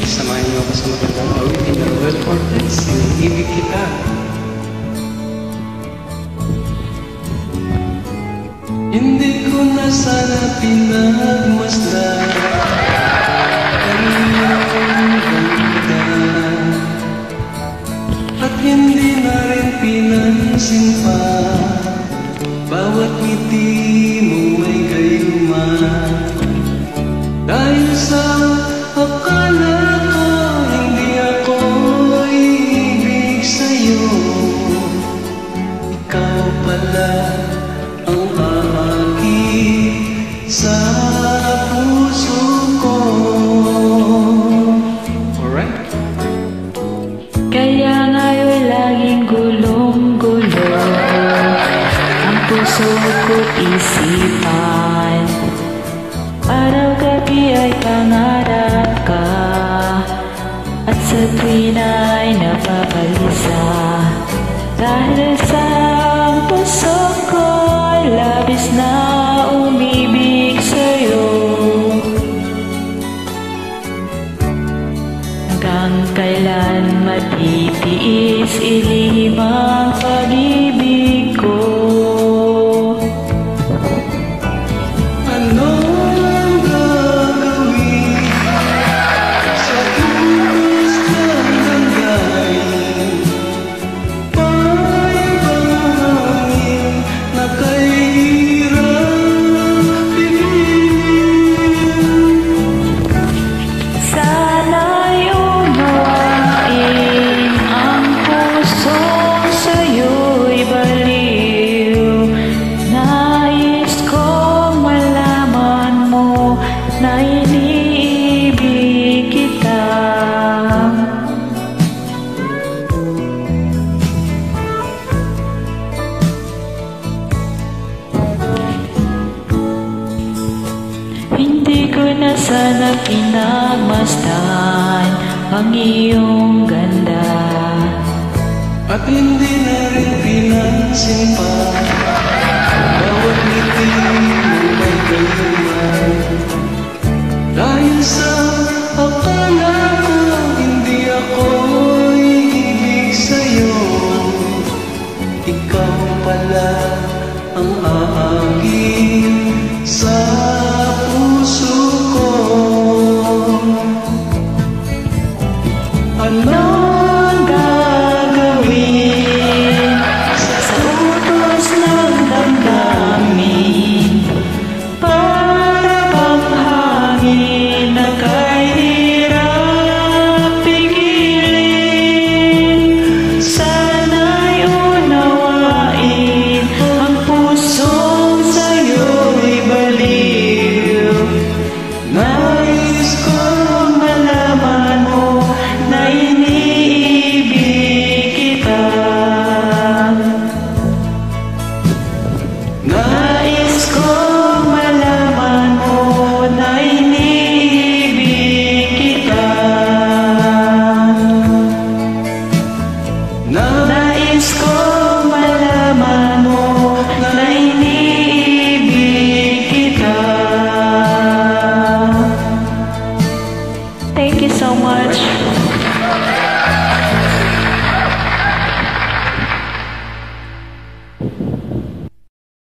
samahan niyo ako sa magandang awitin ng Royal Quartets, Iniibig Kita. Hindi ko na sana pinagmasdan ang iyong ganda, at hindi na rin pinansin pa bawat ngiti mo may gayuma. Dahil sa akala ko hindi ako iibig sa'yo, ikaw pala ang aakit sa puso ko. Alright? Kaya ngayon laging gulong-gulo ang puso ko't isipan. Araw-gabi ay pangarap ka, at sa tuwin ay napabalisa. Dahil sa puso ko'y labis na umibig sa'yo. Hanggang kailan matitiis ilihim ang pag-ibig ko? Na iniibig kita. Hindi ko na sana pinagmasdan ang iyong ganda, at hindi na rin pinansin pa bawat ngiti mo may ganda.